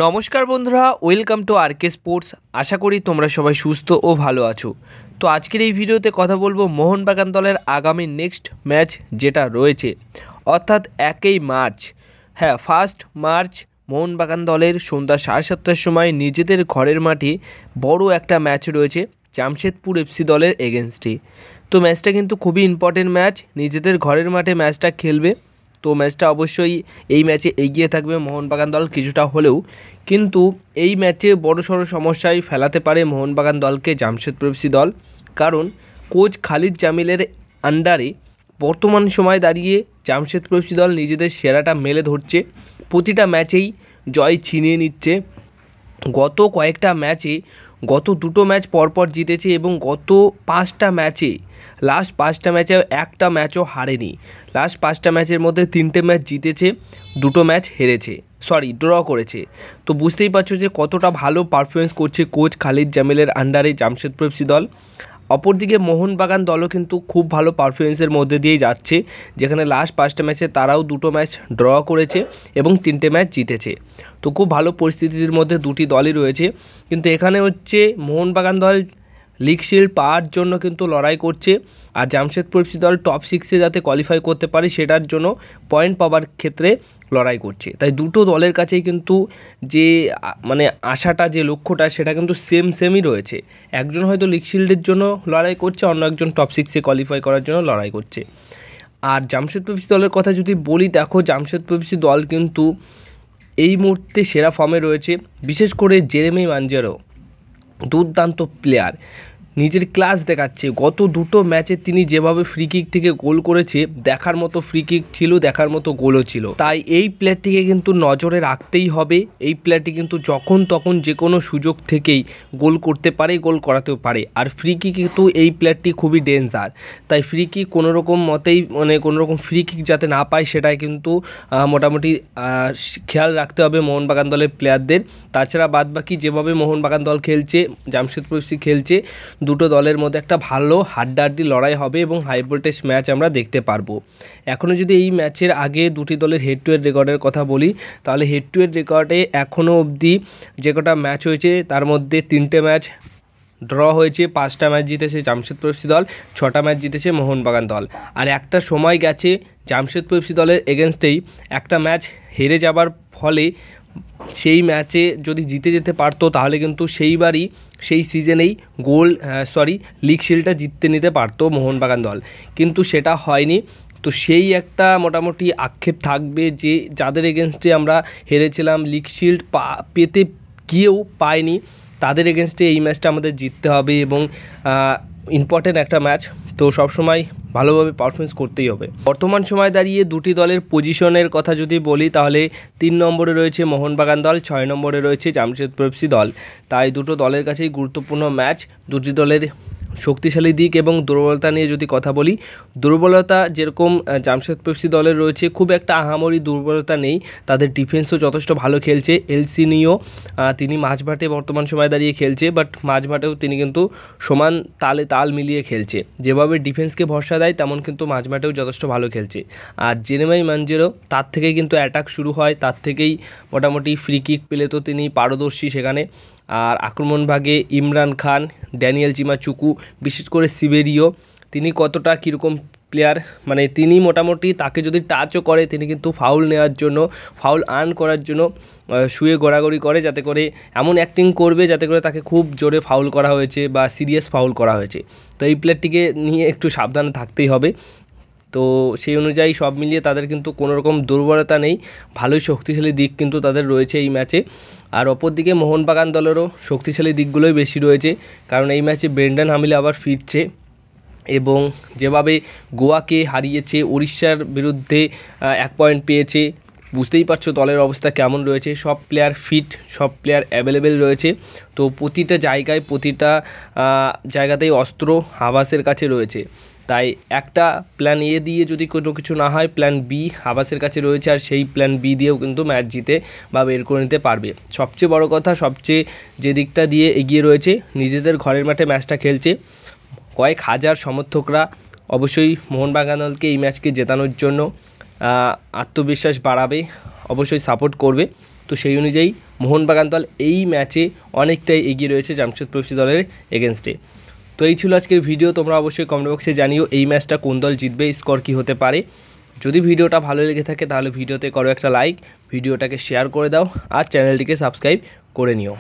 নমস্কার বন্ধুরা, welcome to আরকে sports. আশা করি তোমরা সবাই সুস্থ ও ভালো আছো। তো আজকের এই ভিডিওতে কথা বলবো মোহনবাগান দলের আগামী নেক্সট ম্যাচ যেটা রয়েছে, অর্থাৎ 1 মার্চ। হ্যাঁ, 1 মার্চ মোহনবাগান দলের সন্ধ্যা 7:30টার সময় নিজেদের ঘরের মাঠে বড় একটা ম্যাচ রয়েছে জামশেদপুর এফসি দলের এগেনস্টে। তো ম্যাচটা কিন্তু খুবই ইম্পর্টেন্ট ম্যাচ, নিজেদের ঘরের মাঠে ম্যাচটা খেলবে। তো ম্যাচটা অবশ্যই এই ম্যাচে এগিয়ে থাকবে মোহনবাগান দল কিছুটা হলেও, কিন্তু এই ম্যাচে বড়সড় সমস্যায় ফেলাতে পারে মোহনবাগান দলকে জামশেদপুর এফসি দল। কারণ কোচ খালিদ জামিলের আন্ডারে বর্তমান সময় দাঁড়িয়ে জামশেদপুর এফসি দল নিজেদের সেরাটা মেলে ধরছে, প্রতিটা ম্যাচেই জয় ছিনিয়ে নিচ্ছে। গত কয়েকটা ম্যাচে, গত দুটো ম্যাচ পরপর জিতেছে এবং গত 5টা ম্যাচে, লাস্ট 5টা ম্যাচে একটা ম্যাচও হারেনি। লাস্ট 5টা ম্যাচের মধ্যে 3টে ম্যাচ জিতেছে, 2টো ম্যাচ হেরেছে, ড্র করেছে। তো বুঝতেই পারছো যে কতটা ভালো পারফরমেন্স করছে কোচ খালিদ জামিলের আন্ডারে জামশেদপুর এফসি দল। অপরদিকে মোহনবাগান দলও কিন্তু খুব ভালো পারফরমেন্সের মধ্যে দিয়েই যাচ্ছে, যেখানে লাস্ট 5টা ম্যাচে তারাও 2টো ম্যাচ ড্র করেছে এবং 3টে ম্যাচ জিতেছে। তো খুব ভালো পরিস্থিতির মধ্যে দুটি দলই রয়েছে, কিন্তু এখানে হচ্ছে মোহনবাগান দল লিগ শিল্ড পাওয়ার জন্য কিন্তু লড়াই করছে, আর জামশেদপুর এফসি দল টপ 6-এ যাতে কোয়ালিফাই করতে পারে সেটার জন্য পয়েন্ট পাওয়ার ক্ষেত্রে লড়াই করছে। তাই দুটো দলের কাছেই কিন্তু যে আশাটা, যে লক্ষ্যটা, সেটা কিন্তু সেমই রয়েছে। একজন হয়তো লিগ শিল্ডের জন্য লড়াই করছে, অন্য একজন টপ 6-এ কোয়ালিফাই করার জন্য লড়াই করছে। আর জামশেদপুর এফসি দলের কথা যদি বলি, দেখো জামশেদপুর এফসি দল কিন্তু এই মুহূর্তে সেরা ফর্মে রয়েছে। বিশেষ করে জেরেমি মাঞ্জেরো দুর্দান্ত প্লেয়ার, নিজের ক্লাস দেখাচ্ছে। গত দুটো ম্যাচে তিনি যেভাবে ফ্রি কিক থেকে গোল করেছে, দেখার মতো ফ্রি কিক ছিল, দেখার মতো গোলও ছিল। তাই এই প্লেয়ারটিকে কিন্তু নজরে রাখতেই হবে। এই প্লেয়ারটি কিন্তু যখন তখন যে কোনো সুযোগ থেকেই গোল করতে পারে, গোল করাতেও পারে। আর ফ্রি কিক কিন্তু এই প্লেয়ারটি খুবই ডেঞ্জার, তাই ফ্রি কিক কোনোরকম মতেই কোনোরকম ফ্রি কিক যাতে না পায় সেটাই কিন্তু মোটামুটি খেয়াল রাখতে হবে মোহনবাগান দলের প্লেয়ারদের। তাছাড়া বাদবাকি যেভাবে মোহনবাগান দল খেলছে, জামশেদপুর এফসি খেলছে, দুটো দলের মধ্যে একটা ভালো হাড্ডাহাড্ডি লড়াই হবে এবং হাই ভোল্টেজ ম্যাচ আমরা দেখতে পারবো। এখনও যদি এই ম্যাচের আগে দুটি দলের হেড টু হেড রেকর্ডের কথা বলি, তাহলে হেড টু হেড রেকর্ডে এখনও অবধি যে কটা ম্যাচ হয়েছে তার মধ্যে 3টে ম্যাচ ড্র হয়েছে, 5টা ম্যাচ জিতেছে জামশেদপুর এফসি দল, 6টা ম্যাচ জিতেছে মোহনবাগান দল। আর একটা সময় গেছে জামশেদপুর এফসি দলের এগেনস্টেই একটা ম্যাচ হেরে যাবার ফলে সেই ম্যাচে যদি জিতে যেতে পারতো তাহলে কিন্তু সেইবারই সেই সিজনেই লিগ শিল্ডটা জিততে নিতে পারতো মোহনবাগান দল, কিন্তু সেটা হয়নি। তো সেই একটা মোটামুটি আক্ষেপ থাকবে যে যাদের এগেনস্টে আমরা হেরেছিলাম, লিগ শিল্ড পেতে গিয়েও পায়নি, তাদের এগেনস্টে এই ম্যাচটা আমাদের জিততে হবে এবং ইম্পর্টেন্ট একটা ম্যাচ। তো সবসময় ভালোভাবে পারফরমেন্স করতেই হবে। বর্তমান সময় দাঁড়িয়ে দুটি দলের পজিশনের কথা যদি বলি, তাহলে 3 নম্বরে রয়েছে মোহনবাগান দল, 6 নম্বরে রয়েছে জামশেদপুর এফসি দল। তাই দুটো দলের কাছেই গুরুত্বপূর্ণ ম্যাচ। দুটি দলের শক্তিশালী দিক এবং দুর্বলতা নিয়ে যদি কথা বলি, দুর্বলতা যেরকম জামশেদপুর এফসি দলের রয়েছে, খুব একটা আহামরি দুর্বলতা নেই। তাদের ডিফেন্সও যথেষ্ট ভালো খেলছে। এলসিনিও তিনি মাঝমাঠে বর্তমান সময় দাঁড়িয়ে খেলছে, বাট মাঝমাঠেও তিনি কিন্তু সমান তালে তাল মিলিয়ে খেলছে। যেভাবে ডিফেন্সকে ভরসা দেয় তেমন কিন্তু মাঝমাঠেও যথেষ্ট ভালো খেলছে। আর জেরেমি মাঞ্জেরো, তার থেকেই কিন্তু অ্যাটাক শুরু হয়, তার থেকেই মোটামুটি ফ্রি কিক পেলে তো তিনি পারদর্শী সেখানে। আর আক্রমণ ভাগে ইমরান খান, ড্যানিয়েল চিমাচুকু, বিশেষ করে সিবেরিও, তিনি কতটা কীরকম প্লেয়ার, তিনি মোটামুটি তাকে যদি টাচও করে তিনি কিন্তু ফাউল নেওয়ার জন্য, ফাউল আর্ন করার জন্য শুয়ে গড়াগড়ি করে, যাতে করে এমন অ্যাক্টিং করবে যাতে করে তাকে খুব জোরে ফাউল করা হয়েছে বা সিরিয়াস ফাউল করা হয়েছে। তো এই প্লেয়ারটিকে নিয়ে একটু সাবধানে থাকতেই হবে। তো সেই অনুযায়ী সব মিলিয়ে তাদের কিন্তু কোনোরকম দুর্বলতা নেই, ভালোই শক্তিশালী দিক কিন্তু তাদের রয়েছে এই ম্যাচে। আর অপরদিকে মোহনবাগান দলেরও শক্তিশালী দিকগুলোই বেশি রয়েছে, কারণ এই ম্যাচে ব্রেন্ডন হামিলে আবার ফিরছে এবং যেভাবে গোয়াকে হারিয়েছে, উড়িষ্যার বিরুদ্ধে 1 পয়েন্ট পেয়েছে, বুঝতেই পারছো দলের অবস্থা কেমন রয়েছে। সব প্লেয়ার ফিট, সব প্লেয়ার অ্যাভেলেবেল রয়েছে। তো প্রতিটা জায়গাতেই অস্ত্র হাবাসের কাছে রয়েছে। তাই একটা প্ল্যান এ দিয়ে যদি কোনো কিছু না হয়, প্ল্যান বি হাবাসের কাছে রয়েছে, আর সেই প্ল্যান বি দিয়েও কিন্তু ম্যাচ জিতে বা বের করে নিতে পারবে। সবচেয়ে বড় কথা, সবচেয়ে যে দিকটা দিয়ে এগিয়ে রয়েছে, নিজেদের ঘরের মাঠে ম্যাচটা খেলছে। কয়েক হাজার সমর্থকরা অবশ্যই মোহনবাগান দলকে এই ম্যাচকে জেতানোর জন্য আত্মবিশ্বাস বাড়াবে, অবশ্যই সাপোর্ট করবে। তো সেই অনুযায়ী মোহনবাগান দল এই ম্যাচে অনেকটাই এগিয়ে রয়েছে জামশেদপুর এফসি দলের এগেনস্টে। তো এই ছিল আজকের ভিডিও। তোমরা অবশ্যই কমেন্ট বক্সে জানিও এই ম্যাচটা কোন দল জিতবে, স্কোর কী হতে পারে। যদি ভিডিওটা ভালো লেগে থাকে তাহলে ভিডিওতে করো একটা লাইক, ভিডিওটাকে শেয়ার করে দাও আর চ্যানেলটিকে সাবস্ক্রাইব করে নিও।